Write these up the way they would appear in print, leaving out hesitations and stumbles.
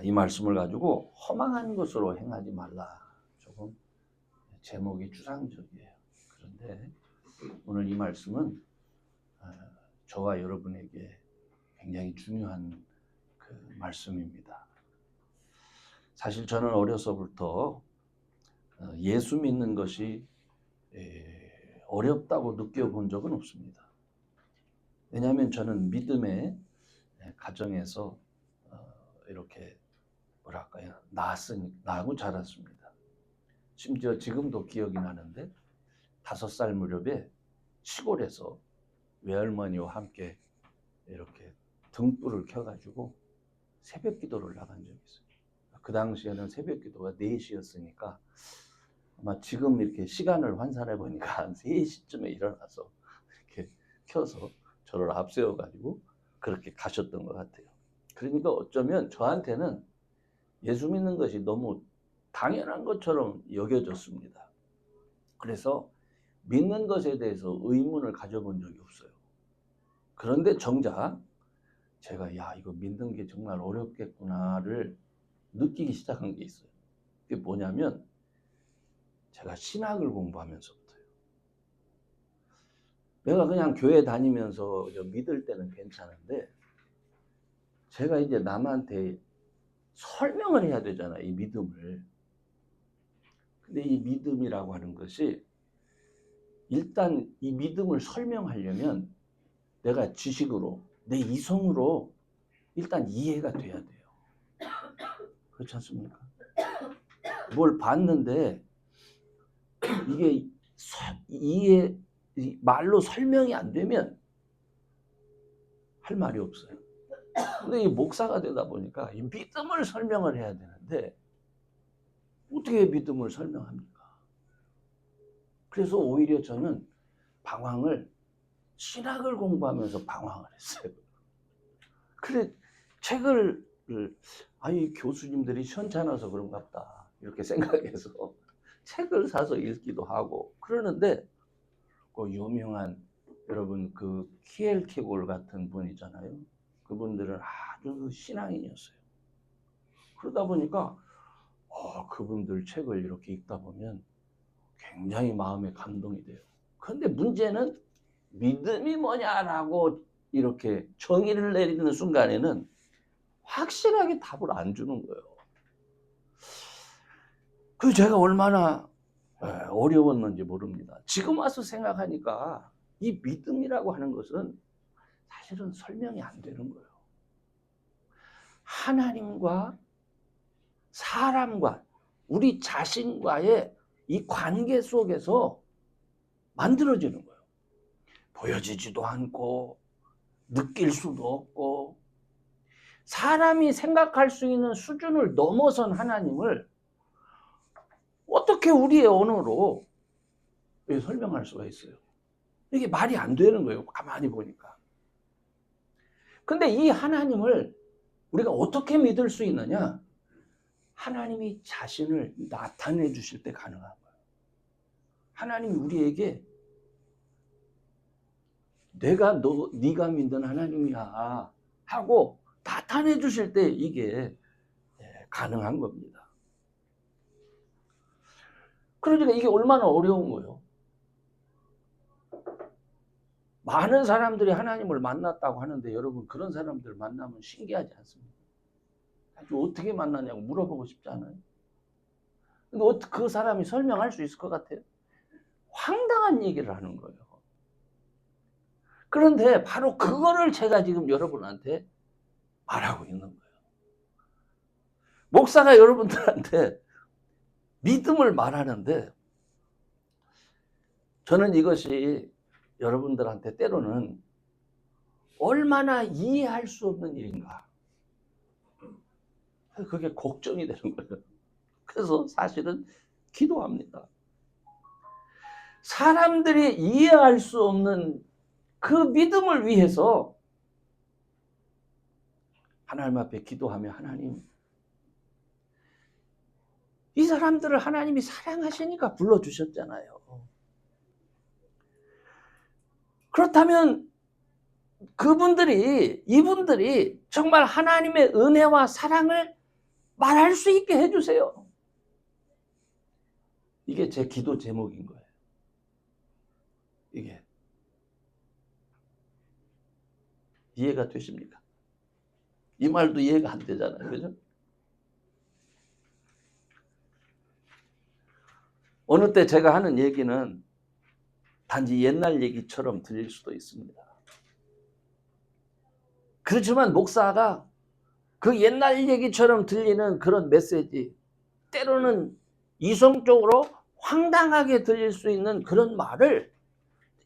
이 말씀을 가지고 허망한 것으로 행하지 말라. 조금 제목이 추상적이에요. 그런데 오늘 이 말씀은 저와 여러분에게 굉장히 중요한 그 말씀입니다. 사실 저는 어려서부터 예수 믿는 것이 어렵다고 느껴본 적은 없습니다. 왜냐하면 저는 믿음의 가정에서 이렇게 뭐랄까요, 나고 자랐습니다. 심지어 지금도 기억이 나는데 5살 무렵에 시골에서 외할머니와 함께 이렇게 등불을 켜가지고 새벽 기도를 나간 적이 있어요. 그 당시에는 새벽 기도가 4시였으니까 아마 지금 이렇게 시간을 환산해 보니까 한 3시쯤에 일어나서 이렇게 켜서 저를 앞세워가지고 그렇게 가셨던 것 같아요. 그러니까 어쩌면 저한테는 예수 믿는 것이 너무 당연한 것처럼 여겨졌습니다. 그래서 믿는 것에 대해서 의문을 가져본 적이 없어요. 그런데 정작 제가 이거 믿는 게 정말 어렵겠구나를 느끼기 시작한 게 있어요. 그게 뭐냐면 제가 신학을 공부하면서부터요. 내가 그냥 교회 다니면서 믿을 때는 괜찮은데 제가 이제 남한테 설명을 해야 되잖아요, 이 믿음을. 근데 이 믿음이라고 하는 것이 일단 이 믿음을 설명하려면 내가 지식으로, 내 이성으로 일단 이해가 돼야 돼요. 그렇지 않습니까? 뭘 봤는데 이게 말로 설명이 안 되면 할 말이 없어요. 근데 이 목사가 되다 보니까 이 믿음을 설명을 해야 되는데 어떻게 믿음을 설명합니까? 그래서 오히려 저는 신학을 공부하면서 방황을 했어요. 그래, 책을, 교수님들이 시원찮아서 그런가 보다 이렇게 생각해서 책을 사서 읽기도 하고 그러는데 그 유명한 여러분 그 키엘케골 같은 분이잖아요. 그분들은 아주 신앙인이었어요. 그러다 보니까 그분들 책을 이렇게 읽다 보면 굉장히 마음에 감동이 돼요. 그런데 문제는 믿음이 뭐냐라고 이렇게 정의를 내리는 순간에는 확실하게 답을 안 주는 거예요. 그래서 제가 얼마나 어려웠는지 모릅니다. 지금 와서 생각하니까 이 믿음이라고 하는 것은 사실은 설명이 안 되는 거예요. 하나님과 사람과 우리 자신과의 이 관계 속에서 만들어지는 거예요. 보여지지도 않고 느낄 수도 없고 사람이 생각할 수 있는 수준을 넘어선 하나님을 어떻게 우리의 언어로 설명할 수가 있어요? 이게 말이 안 되는 거예요. 가만히 보니까. 근데 이 하나님을 우리가 어떻게 믿을 수 있느냐? 하나님이 자신을 나타내 주실 때 가능한 거예요. 하나님이 우리에게 내가 네가 믿는 하나님이야 하고 나타내 주실 때 이게 가능한 겁니다. 그러니까 이게 얼마나 어려운 거예요. 많은 사람들이 하나님을 만났다고 하는데 여러분 그런 사람들 만나면 신기하지 않습니까? 어떻게 만나냐고 물어보고 싶지 않아요? 근데 어떻게 그 사람이 설명할 수 있을 것 같아요? 황당한 얘기를 하는 거예요. 그런데 바로 그거를 제가 지금 여러분한테 말하고 있는 거예요. 목사가 여러분들한테 믿음을 말하는데 저는 이것이 여러분들한테 때로는 얼마나 이해할 수 없는 일인가. 그게 걱정이 되는 거예요. 그래서 사실은 기도합니다. 사람들이 이해할 수 없는 그 믿음을 위해서 하나님 앞에 기도하며 하나님, 이 사람들을 하나님이 사랑하시니까 불러주셨잖아요. 그렇다면 이분들이 정말 하나님의 은혜와 사랑을 말할 수 있게 해주세요. 이게 제 기도 제목인 거예요. 이게 이해가 되십니까? 이 말도 이해가 안 되잖아요. 그죠? 어느 때 제가 하는 얘기는 단지 옛날 얘기처럼 들릴 수도 있습니다. 그렇지만 목사가 그 옛날 얘기처럼 들리는 그런 메시지, 때로는 이성적으로 황당하게 들릴 수 있는 그런 말을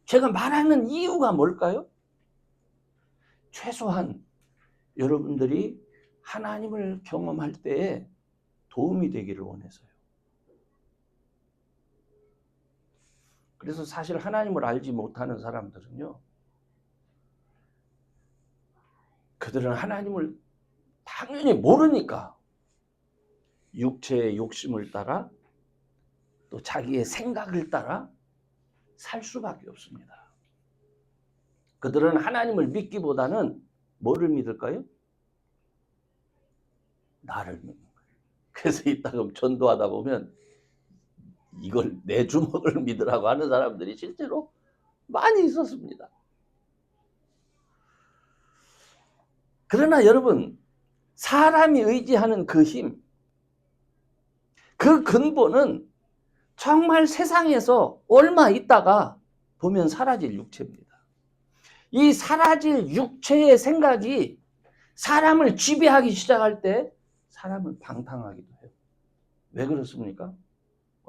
제가 말하는 이유가 뭘까요? 최소한 여러분들이 하나님을 경험할 때에 도움이 되기를 원해서요. 그래서 사실 하나님을 알지 못하는 사람들은요, 그들은 하나님을 당연히 모르니까 육체의 욕심을 따라 또 자기의 생각을 따라 살 수밖에 없습니다. 그들은 하나님을 믿기보다는 뭐를 믿을까요? 나를 믿는 거예요. 그래서 이따가 전도하다 보면 이걸 내 주먹을 믿으라고 하는 사람들이 실제로 많이 있었습니다. 그러나 여러분, 사람이 의지하는 그 힘, 그 근본은 정말 세상에서 얼마 있다가 보면 사라질 육체입니다. 이 사라질 육체의 생각이 사람을 지배하기 시작할 때 사람은 방탕하기도 해요. 왜 그렇습니까?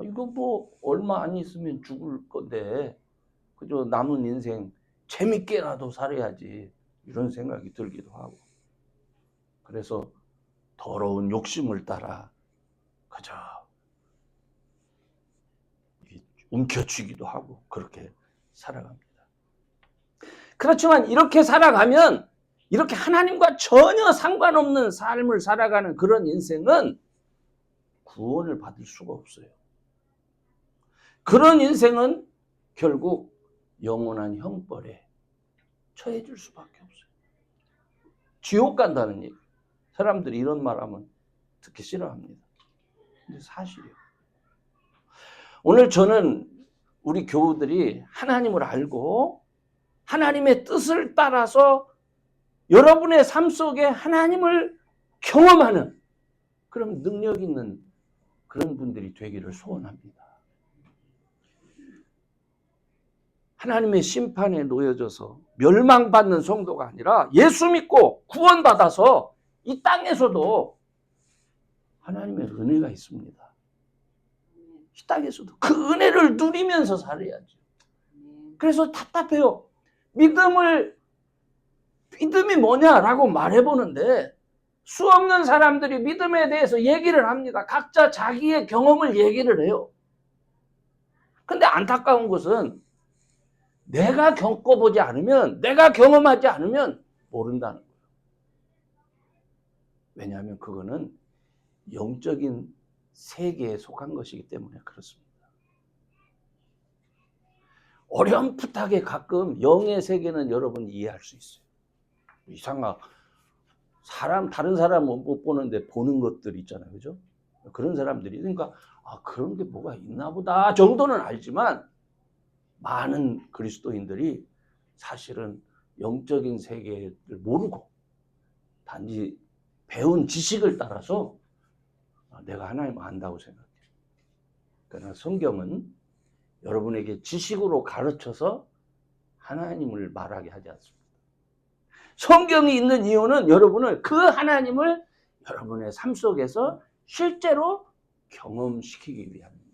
이거 뭐 얼마 안 있으면 죽을 건데 그저 남은 인생 재밌게라도 살아야지 이런 생각이 들기도 하고, 그래서 더러운 욕심을 따라 그저 움켜쥐기도 하고 그렇게 살아갑니다. 그렇지만 이렇게 살아가면, 이렇게 하나님과 전혀 상관없는 삶을 살아가는 그런 인생은 구원을 받을 수가 없어요. 그런 인생은 결국 영원한 형벌에 처해질 수밖에 없어요. 지옥 간다는 얘기. 사람들이 이런 말하면 듣기 싫어합니다. 근데 사실이에요. 오늘 저는 우리 교우들이 하나님을 알고 하나님의 뜻을 따라서 여러분의 삶 속에 하나님을 경험하는 그런 능력 있는 그런 분들이 되기를 소원합니다. 하나님의 심판에 놓여져서 멸망받는 성도가 아니라 예수 믿고 구원받아서 이 땅에서도 하나님의 은혜가 있습니다. 이 땅에서도 그 은혜를 누리면서 살아야죠. 그래서 답답해요. 믿음이 뭐냐라고 말해보는데 수 없는 사람들이 믿음에 대해서 얘기를 합니다. 각자 자기의 경험을 얘기를 해요. 근데 안타까운 것은 내가 겪어보지 않으면, 내가 경험하지 않으면 모른다는 거예요. 왜냐하면 그거는 영적인 세계에 속한 것이기 때문에 그렇습니다. 어렴풋하게 가끔 영의 세계는 여러분 이해할 수 있어요. 다른 사람은 못 보는데 보는 것들 있잖아요. 그죠? 그런 사람들이, 그러니까, 그런 게 뭐가 있나 보다 정도는 알지만, 많은 그리스도인들이 사실은 영적인 세계를 모르고 단지 배운 지식을 따라서 내가 하나님을 안다고 생각해요. 그러나 성경은 여러분에게 지식으로 가르쳐서 하나님을 말하게 하지 않습니다. 성경이 있는 이유는 여러분을, 그 하나님을 여러분의 삶 속에서 실제로 경험시키기 위함입니다.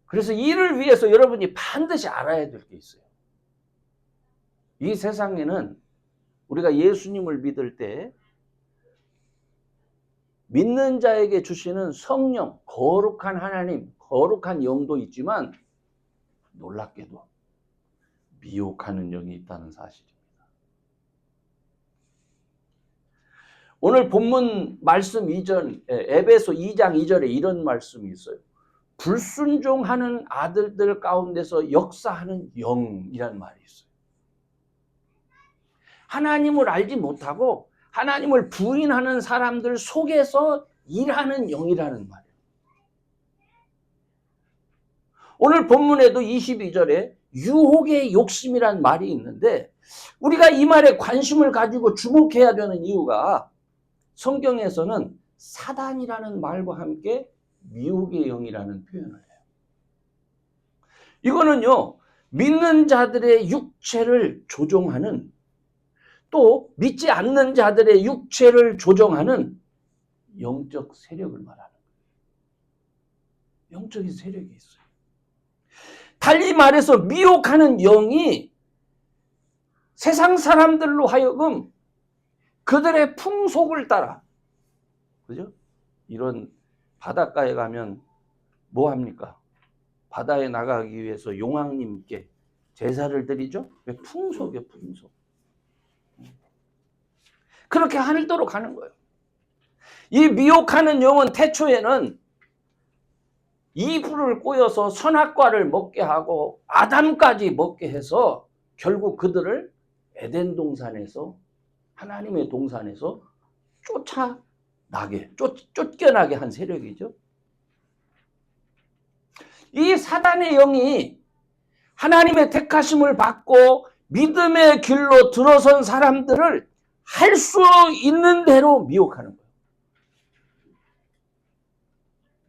그래서 이를 위해서 여러분이 반드시 알아야 될 게 있어요. 이 세상에는 우리가 예수님을 믿을 때 믿는 자에게 주시는 성령, 거룩한 하나님, 거룩한 영도 있지만 놀랍게도 미혹하는 영이 있다는 사실입니다. 오늘 본문 말씀 이전, 에베소 2장 2절에 이런 말씀이 있어요. 불순종하는 아들들 가운데서 역사하는 영이란 말이 있어요. 하나님을 알지 못하고 하나님을 부인하는 사람들 속에서 일하는 영이라는 말이에요. 오늘 본문에도 22절에 유혹의 욕심이란 말이 있는데 우리가 이 말에 관심을 가지고 주목해야 되는 이유가 성경에서는 사단이라는 말과 함께 미혹의 영이라는 표현을 해요. 이거는요, 믿는 자들의 육체를 조종하는, 또 믿지 않는 자들의 육체를 조종하는 영적 세력을 말하는 거예요. 영적인 세력이 있어요. 달리 말해서 미혹하는 영이 세상 사람들로 하여금 그들의 풍속을 따라, 그죠? 이런 바닷가에 가면 뭐 합니까? 바다에 나가기 위해서 용왕님께 제사를 드리죠? 풍속이에요, 풍속. 그렇게 하늘도록 가는 거예요. 이 미혹하는 영은 태초에는 이브를 꼬여서 선악과를 먹게 하고 아담까지 먹게 해서 결국 그들을 에덴 동산에서, 하나님의 동산에서 쫓겨나게 한 세력이죠. 이 사단의 영이 하나님의 택하심을 받고 믿음의 길로 들어선 사람들을 할 수 있는 대로 미혹하는 거예요.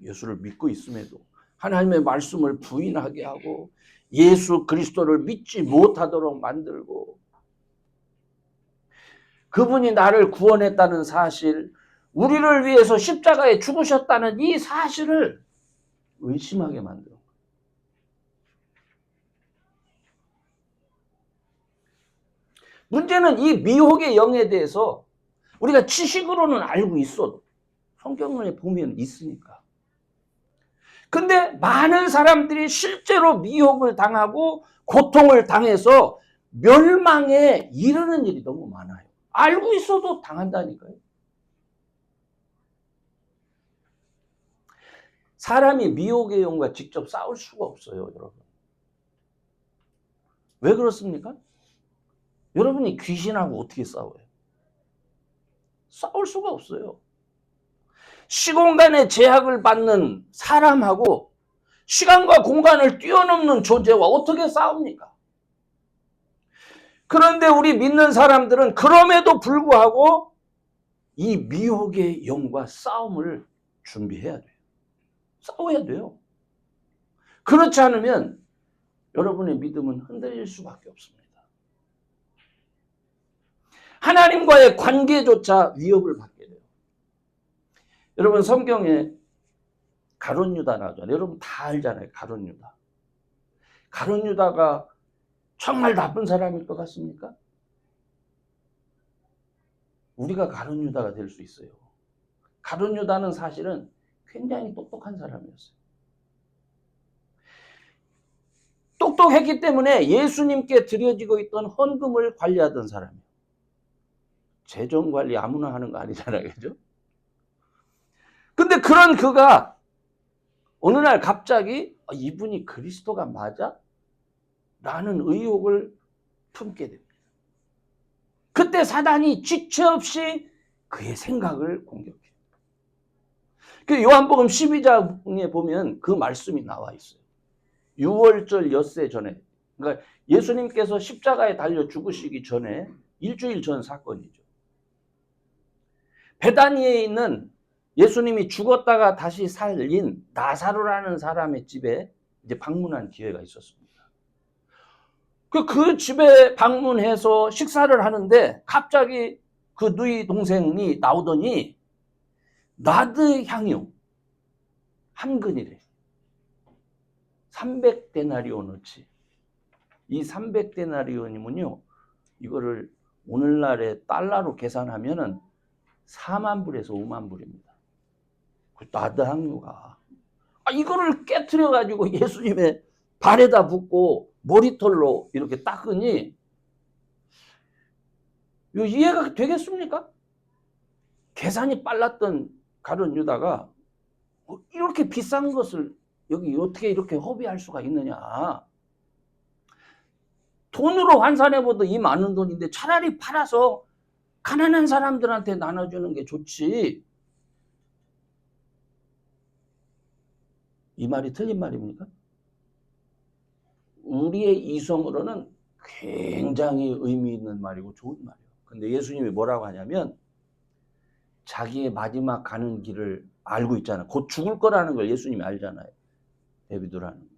예수를 믿고 있음에도 하나님의 말씀을 부인하게 하고 예수 그리스도를 믿지 못하도록 만들고, 그분이 나를 구원했다는 사실, 우리를 위해서 십자가에 죽으셨다는 이 사실을 의심하게 만들어. 문제는 이 미혹의 영에 대해서 우리가 지식으로는 알고 있어도 성경에 보면 있으니까. 근데 많은 사람들이 실제로 미혹을 당하고 고통을 당해서 멸망에 이르는 일이 너무 많아요. 알고 있어도 당한다니까요. 사람이 미혹의 영과 직접 싸울 수가 없어요, 여러분. 왜 그렇습니까? 여러분이 귀신하고 어떻게 싸워요? 싸울 수가 없어요. 시공간의 제약을 받는 사람하고 시간과 공간을 뛰어넘는 존재와 어떻게 싸웁니까? 그런데 우리 믿는 사람들은 그럼에도 불구하고 이 미혹의 영과 싸움을 준비해야 돼요. 싸워야 돼요. 그렇지 않으면 여러분의 믿음은 흔들릴 수밖에 없습니다. 하나님과의 관계조차 위협을 받게 돼요. 여러분 성경에 가룟 유다 나오잖아요. 여러분 다 알잖아요. 가룟 유다. 가룟 유다가 정말 나쁜 사람일 것 같습니까? 우리가 가룟 유다가 될 수 있어요. 가룟 유다는 사실은 굉장히 똑똑한 사람이었어요. 똑똑했기 때문에 예수님께 드려지고 있던 헌금을 관리하던 사람이에요. 재정 관리 아무나 하는 거 아니잖아요. 그죠? 근데 그런 그가 어느 날 갑자기 이분이 그리스도가 맞아? 라는 의혹을 품게 됩니다. 그때 사단이 지체 없이 그의 생각을 공격해요. 그 요한복음 12장에 보면 그 말씀이 나와 있어요. 6월절 엿새 전에, 그러니까 예수님께서 십자가에 달려 죽으시기 전에 일주일 전 사건이죠. 베다니에 있는 예수님이 죽었다가 다시 살린 나사로라는 사람의 집에 이제 방문한 기회가 있었습니다. 그 집에 방문해서 식사를 하는데 갑자기 그 누이 동생이 나오더니 나드 향유 한 근이래. 300데나리온어치. 이 300데나리온이면요, 이거를 오늘날의 달러로 계산하면은 4만 불에서 5만 불입니다. 그 나드 향유가 이거를 깨트려 가지고 예수님의 발에다 붓고 머리털로 이렇게 닦으니 이해가 되겠습니까? 계산이 빨랐던 가룟 유다가 이렇게 비싼 것을 여기 어떻게 이렇게 허비할 수가 있느냐. 돈으로 환산해봐도 이 많은 돈인데 차라리 팔아서 가난한 사람들한테 나눠주는 게 좋지. 이 말이 틀린 말입니까? 우리의 이성으로는 굉장히 의미 있는 말이고 좋은 말이에요. 근데 예수님이 뭐라고 하냐면 자기의 마지막 가는 길을 알고 있잖아요. 곧 죽을 거라는 걸 예수님이 알잖아요. 데비드라는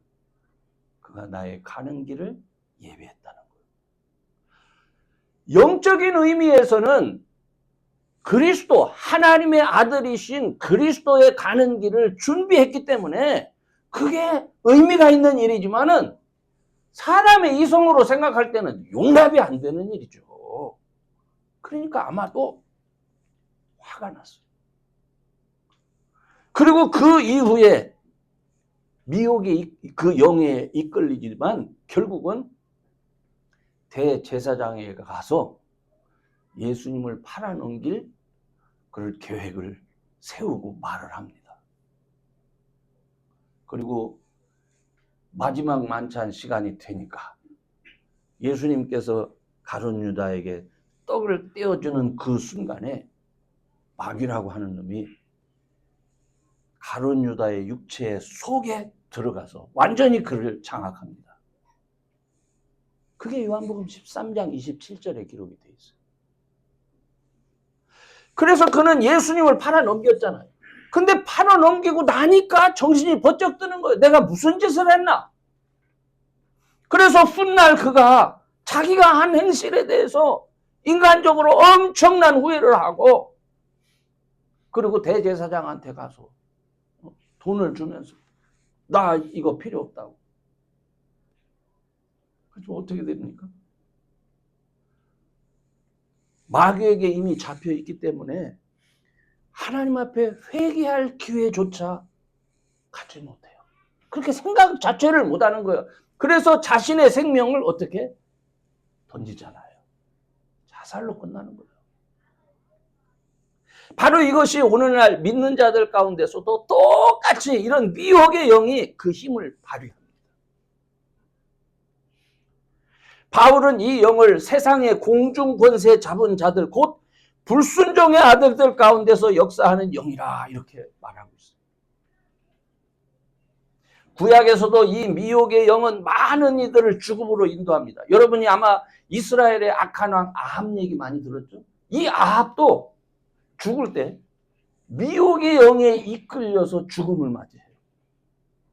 그가 나의 가는 길을 예비했다는 거예요. 영적인 의미에서는 그리스도 하나님의 아들이신 그리스도의 가는 길을 준비했기 때문에 그게 의미가 있는 일이지만은 사람의 이성으로 생각할 때는 용납이 안 되는 일이죠. 그러니까 아마도 화가 났어요. 그리고 그 이후에 미혹이 그 영에 이끌리지만 결국은 대제사장에게 가서 예수님을 팔아넘길 그럴 계획을 세우고 말을 합니다. 그리고 마지막 만찬 시간이 되니까 예수님께서 가룟 유다에게 떡을 떼어주는 그 순간에 마귀라고 하는 놈이 가룟 유다의 육체의 속에 들어가서 완전히 그를 장악합니다. 그게 요한복음 13장 27절에 기록이 되어 있어요. 그래서 그는 예수님을 팔아넘겼잖아요. 근데 팔아넘기고 나니까 정신이 번쩍 뜨는 거예요. 내가 무슨 짓을 했나? 그래서 훗날 그가 자기가 한 행실에 대해서 인간적으로 엄청난 후회를 하고 그리고 대제사장한테 가서 돈을 주면서 나 이거 필요 없다고. 그럼 어떻게 됩니까? 마귀에게 이미 잡혀 있기 때문에 하나님 앞에 회개할 기회조차 갖지 못해요. 그렇게 생각 자체를 못하는 거예요. 그래서 자신의 생명을 어떻게 던지잖아요. 자살로 끝나는 거예요. 바로 이것이 오늘날 믿는 자들 가운데서도 똑같이 이런 미혹의 영이 그 힘을 발휘합니다. 바울은 이 영을 세상의 공중 권세 잡은 자들 곧 불순종의 아들들 가운데서 역사하는 영이라 이렇게 말하고 있어요. 구약에서도 이 미혹의 영은 많은 이들을 죽음으로 인도합니다. 여러분이 아마 이스라엘의 악한 왕 아합 얘기 많이 들었죠? 이 아합도 죽을 때 미혹의 영에 이끌려서 죽음을 맞이해요.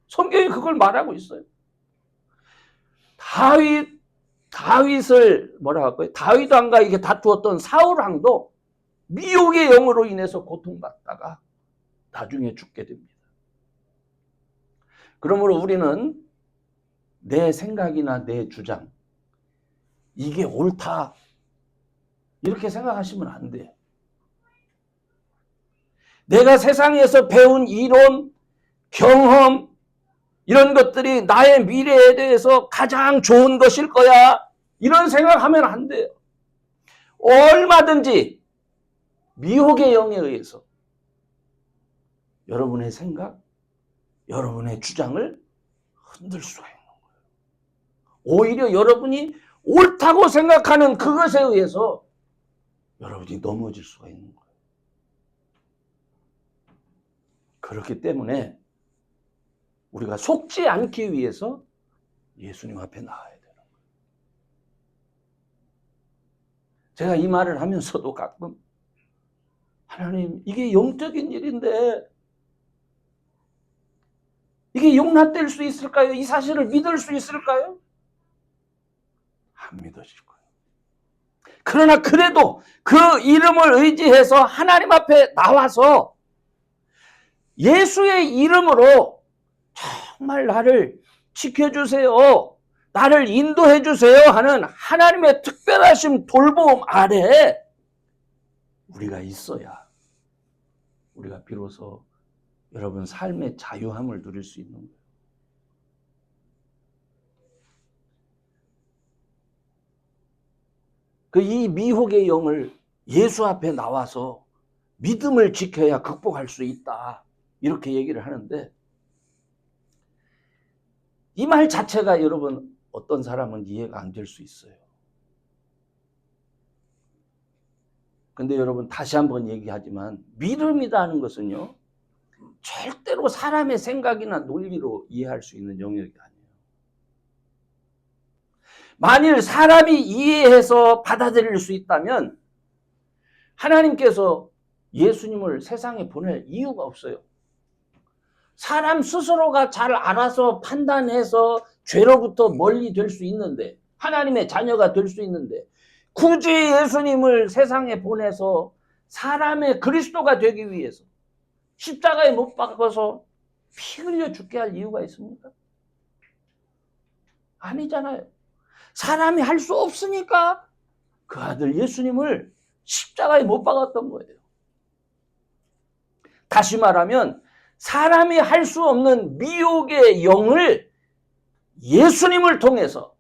성경이 그걸 말하고 있어요. 다윗을 뭐라 할까요? 다윗 왕과 이게 다투었던 사울 왕도 미혹의 영으로 인해서 고통받다가 나중에 죽게 됩니다. 그러므로 우리는 내 생각이나 내 주장 이게 옳다 이렇게 생각하시면 안 돼요. 내가 세상에서 배운 이론, 경험 이런 것들이 나의 미래에 대해서 가장 좋은 것일 거야 이런 생각하면 안 돼요. 얼마든지 미혹의 영에 의해서 여러분의 생각, 여러분의 주장을 흔들 수가 있는 거예요. 오히려 여러분이 옳다고 생각하는 그것에 의해서 여러분이 넘어질 수가 있는 거예요. 그렇기 때문에 우리가 속지 않기 위해서 예수님 앞에 나와야 되는 거예요. 제가 이 말을 하면서도 가끔 하나님 이게 영적인 일인데 이게 용납될 수 있을까요? 이 사실을 믿을 수 있을까요? 안 믿어질 거예요. 그러나 그래도 그 이름을 의지해서 하나님 앞에 나와서 예수의 이름으로 정말 나를 지켜주세요. 나를 인도해 주세요 하는 하나님의 특별하신 돌봄 아래에 우리가 있어야 우리가 비로소 여러분 삶의 자유함을 누릴 수 있는 거예요. 이 미혹의 영을 예수 앞에 나와서 믿음을 지켜야 극복할 수 있다. 이렇게 얘기를 하는데 이 말 자체가 여러분 어떤 사람은 이해가 안 될 수 있어요. 근데 여러분 다시 한번 얘기하지만 믿음이라는 것은요. 절대로 사람의 생각이나 논리로 이해할 수 있는 영역이 아니에요. 만일 사람이 이해해서 받아들일 수 있다면 하나님께서 예수님을 세상에 보낼 이유가 없어요. 사람 스스로가 잘 알아서 판단해서 죄로부터 멀리 될 수 있는데, 하나님의 자녀가 될 수 있는데, 굳이 예수님을 세상에 보내서 사람의 그리스도가 되기 위해서 십자가에 못 박아서 피 흘려 죽게 할 이유가 있습니까? 아니잖아요. 사람이 할 수 없으니까 그 아들 예수님을 십자가에 못 박았던 거예요. 다시 말하면 사람이 할 수 없는 미혹의 영을 예수님을 통해서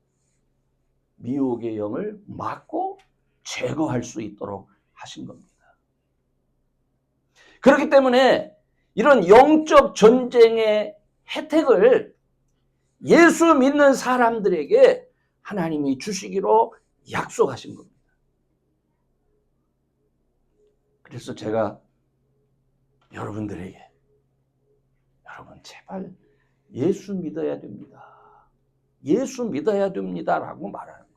미혹의 영을 막고 제거할 수 있도록 하신 겁니다. 그렇기 때문에 이런 영적 전쟁의 혜택을 예수 믿는 사람들에게 하나님이 주시기로 약속하신 겁니다. 그래서 제가 여러분들에게 여러분 제발 예수 믿어야 됩니다. 예수 믿어야 됩니다라고 말하는 거예요.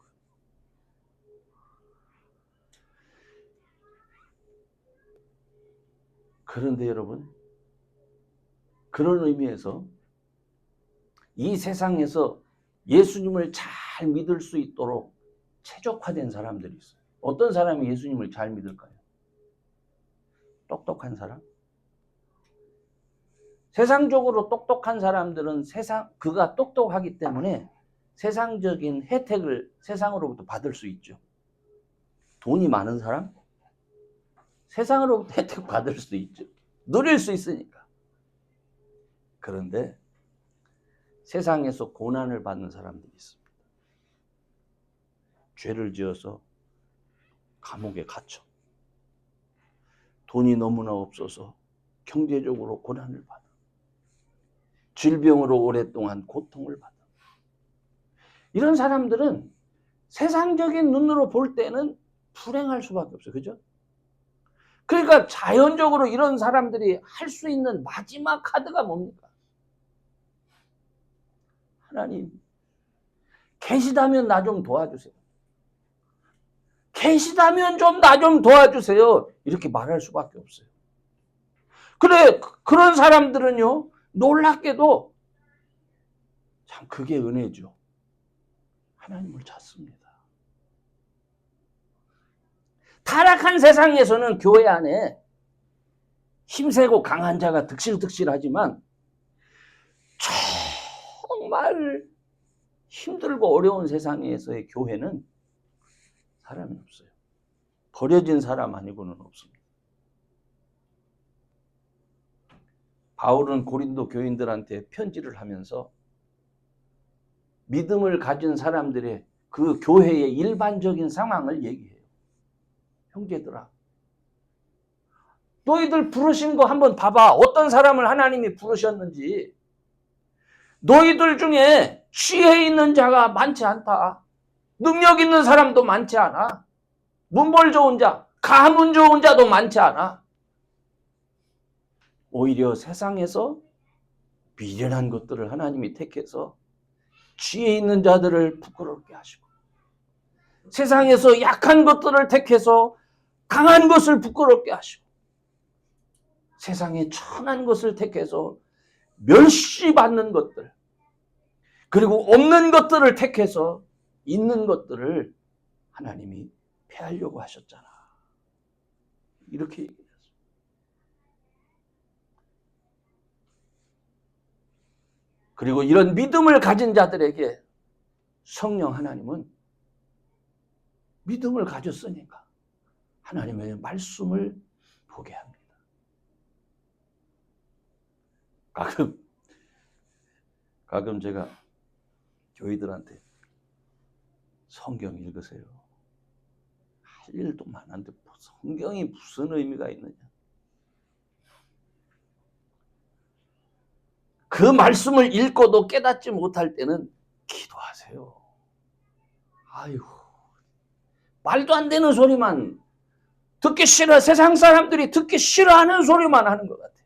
그런데 여러분 그런 의미에서 이 세상에서 예수님을 잘 믿을 수 있도록 최적화된 사람들이 있어요. 어떤 사람이 예수님을 잘 믿을까요? 똑똑한 사람? 세상적으로 똑똑한 사람들은 그가 똑똑하기 때문에 세상적인 혜택을 세상으로부터 받을 수 있죠. 돈이 많은 사람? 세상으로부터 혜택 받을 수 있죠. 누릴 수 있으니까. 그런데 세상에서 고난을 받는 사람들이 있습니다. 죄를 지어서 감옥에 갇혀. 돈이 너무나 없어서 경제적으로 고난을 받아. 질병으로 오랫동안 고통을 받아. 이런 사람들은 세상적인 눈으로 볼 때는 불행할 수밖에 없어요. 그죠? 그러니까 자연적으로 이런 사람들이 할 수 있는 마지막 카드가 뭡니까? 하나님, 계시다면 나 좀 도와주세요. 계시다면 좀 나 좀 도와주세요. 이렇게 말할 수밖에 없어요. 그래, 그런 사람들은요, 놀랍게도 참 그게 은혜죠. 하나님을 찾습니다. 타락한 세상에서는 교회 안에 힘세고 강한 자가 득실득실하지만 정말 힘들고 어려운 세상에서의 교회는 사람이 없어요. 버려진 사람 아니고는 없습니다. 바울은 고린도 교인들한테 편지를 하면서 믿음을 가진 사람들의 그 교회의 일반적인 상황을 얘기해요. 형제들아, 너희들 부르신 거 한번 봐봐. 어떤 사람을 하나님이 부르셨는지. 너희들 중에 지혜 있는 자가 많지 않다. 능력 있는 사람도 많지 않아. 문벌 좋은 자, 가문 좋은 자도 많지 않아. 오히려 세상에서 미련한 것들을 하나님이 택해서 지혜 있는 자들을 부끄럽게 하시고, 세상에서 약한 것들을 택해서 강한 것을 부끄럽게 하시고, 세상에 천한 것을 택해서 멸시받는 것들, 그리고 없는 것들을 택해서 있는 것들을 하나님이 폐하려고 하셨잖아. 이렇게 얘기했어요. 그리고 이런 믿음을 가진 자들에게 성령 하나님은 믿음을 가졌으니까 하나님의 말씀을 보게 합니다. 가끔 제가 교회들한테 성경 읽으세요. 할 일도 많은데 성경이 무슨 의미가 있느냐. 그 말씀을 읽고도 깨닫지 못할 때는 기도하세요. 아이고, 말도 안 되는 소리만 듣기 싫어. 세상 사람들이 듣기 싫어하는 소리만 하는 것 같아요.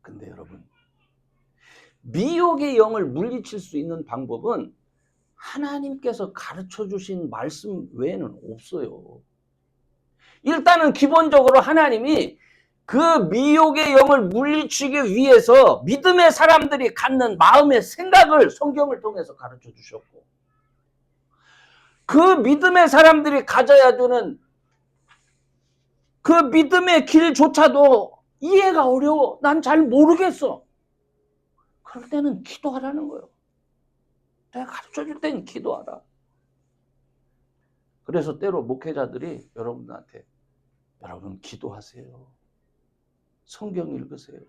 근데 여러분, 미혹의 영을 물리칠 수 있는 방법은 하나님께서 가르쳐 주신 말씀 외에는 없어요. 일단은 기본적으로 하나님이 그 미혹의 영을 물리치기 위해서 믿음의 사람들이 갖는 마음의 생각을 성경을 통해서 가르쳐 주셨고, 그 믿음의 사람들이 가져야 되는 그 믿음의 길조차도 이해가 어려워. 난 잘 모르겠어. 그럴 때는 기도하라는 거예요. 내가 가르쳐 줄 때는 기도하라. 그래서 때로 목회자들이 여러분한테, 여러분 기도하세요. 성경 읽으세요.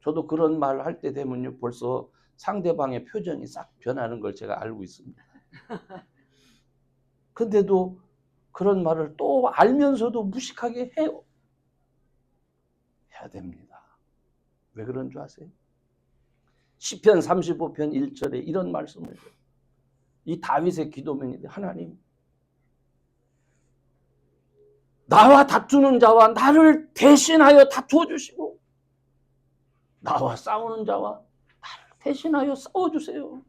저도 그런 말 할 때 되면요, 벌써 상대방의 표정이 싹 변하는 걸 제가 알고 있습니다. 근데도 그런 말을 또 알면서도 무식하게 해요. 해야 됩니다. 왜 그런 줄 아세요? 시편 35편 1절에 이런 말씀을 해요. 이 다윗의 기도문인데, 하나님, 나와 다투는 자와 나를 대신하여 다투어 주시고, 나와 싸우는 자와 나를 대신하여 싸워주세요.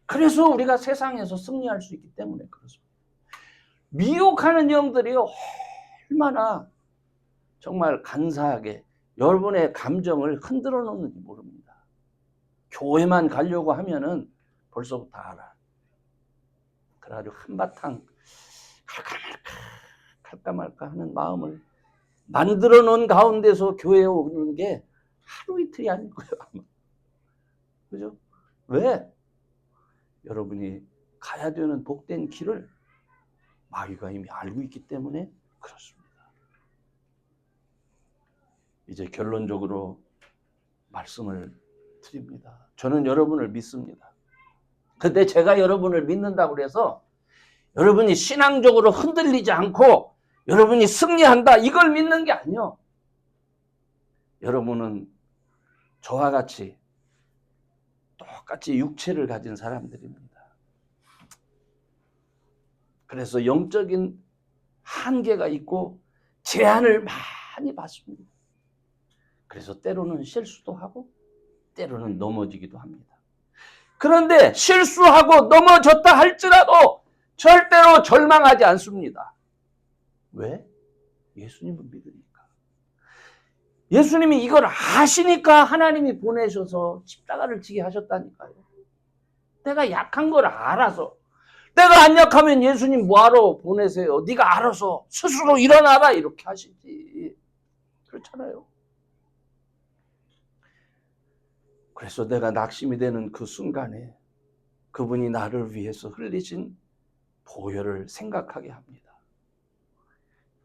그래서 우리가 세상에서 승리할 수 있기 때문에 그렇습니다. 미혹하는 영들이 얼마나 정말 간사하게 여러분의 감정을 흔들어 놓는지 모릅니다. 교회만 가려고 하면은 벌써부터 알아. 그래가지고 한바탕 갈까 말까 하는 마음을 만들어 놓은 가운데서 교회에 오는 게 하루 이틀이 아닐 거예요, 아마. 그죠? 왜? 여러분이 가야 되는 복된 길을 마귀가 이미 알고 있기 때문에 그렇습니다. 이제 결론적으로 말씀을 드립니다. 저는 여러분을 믿습니다. 근데 제가 여러분을 믿는다고 해서 여러분이 신앙적으로 흔들리지 않고 여러분이 승리한다, 이걸 믿는 게 아니에요. 여러분은 저와 같이 똑같이 육체를 가진 사람들입니다. 그래서 영적인 한계가 있고 제한을 많이 받습니다. 그래서 때로는 실수도 하고 때로는 넘어지기도 합니다. 그런데 실수하고 넘어졌다 할지라도 절대로 절망하지 않습니다. 왜? 예수님을 믿으니까. 예수님이 이걸 아시니까 하나님이 보내셔서 십자가를 지게 하셨다니까요. 내가 약한 걸 알아서, 내가 안 약하면 예수님 뭐하러 보내세요? 네가 알아서 스스로 일어나라, 이렇게 하시지. 그렇잖아요. 그래서 내가 낙심이 되는 그 순간에 그분이 나를 위해서 흘리신 보혈을 생각하게 합니다.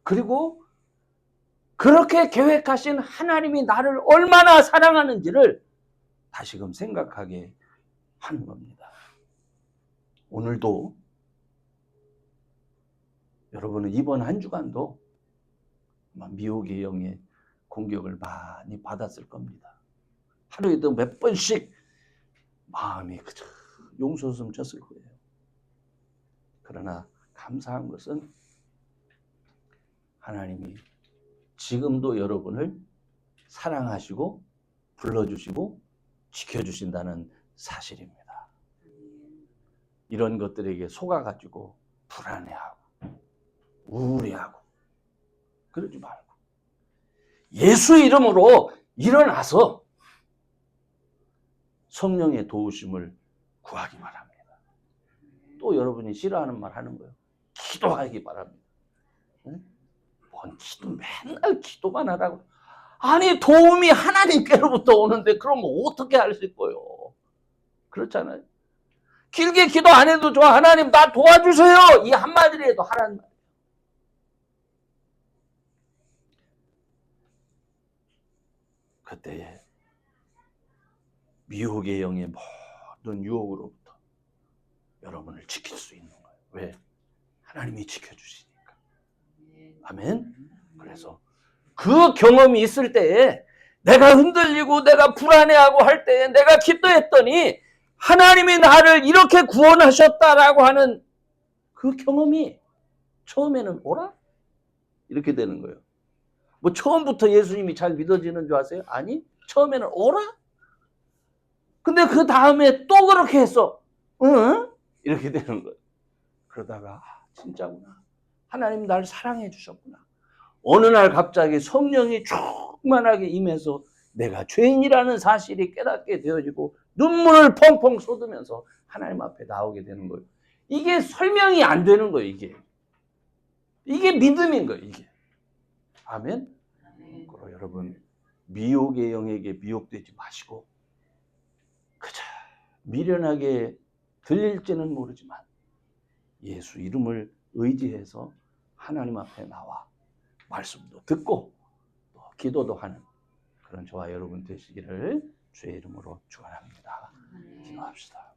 그리고 그렇게 계획하신 하나님이 나를 얼마나 사랑하는지를 다시금 생각하게 하는 겁니다. 오늘도 여러분은 이번 한 주간도 미혹의 영의 공격을 많이 받았을 겁니다. 하루에도 몇 번씩 마음이 그저 용솟음 쳤을 거예요. 그러나 감사한 것은 하나님이 지금도 여러분을 사랑하시고 불러주시고 지켜주신다는 사실입니다. 이런 것들에게 속아가지고 불안해하고 우울해하고 그러지 말고 예수 이름으로 일어나서 성령의 도우심을 구하기 바랍니다. 또 여러분이 싫어하는 말 하는 거예요. 기도하기 바랍니다. 응? 뭔 기도, 맨날 기도만 하라고. 아니, 도움이 하나님께로부터 오는데 그럼 어떻게 하실 거예요? 그렇잖아요. 길게 기도 안 해도 좋아. 하나님 나 도와주세요, 이 한마디라도 하라는 말이에요. 그때에 미혹의 영의 모든 유혹으로부터 여러분을 지킬 수 있는 거예요. 왜? 하나님이 지켜주시니까. 아멘. 그래서 그 경험이 있을 때에 내가 흔들리고 내가 불안해하고 할 때에 내가 기도했더니 하나님이 나를 이렇게 구원하셨다라고 하는 그 경험이 처음에는 오라? 이렇게 되는 거예요. 뭐 처음부터 예수님이 잘 믿어지는 줄 아세요? 아니, 처음에는 오라? 근데 그 다음에 또 그렇게 했어. 응? 이렇게 되는 거예요. 그러다가 진짜구나. 하나님 날 사랑해 주셨구나. 어느 날 갑자기 성령이 충만하게 임해서 내가 죄인이라는 사실이 깨닫게 되어지고 눈물을 펑펑 쏟으면서 하나님 앞에 나오게 되는 거예요. 이게 설명이 안 되는 거예요. 이게 믿음인 거예요. 이게. 아멘. 그럼 여러분 미혹의 영에게 미혹되지 마시고 그저 미련하게 들릴지는 모르지만 예수 이름을 의지해서 하나님 앞에 나와 말씀도 듣고 또 기도도 하는 그런 저와 여러분 되시기를 주의 이름으로 축원합니다. 기도합시다.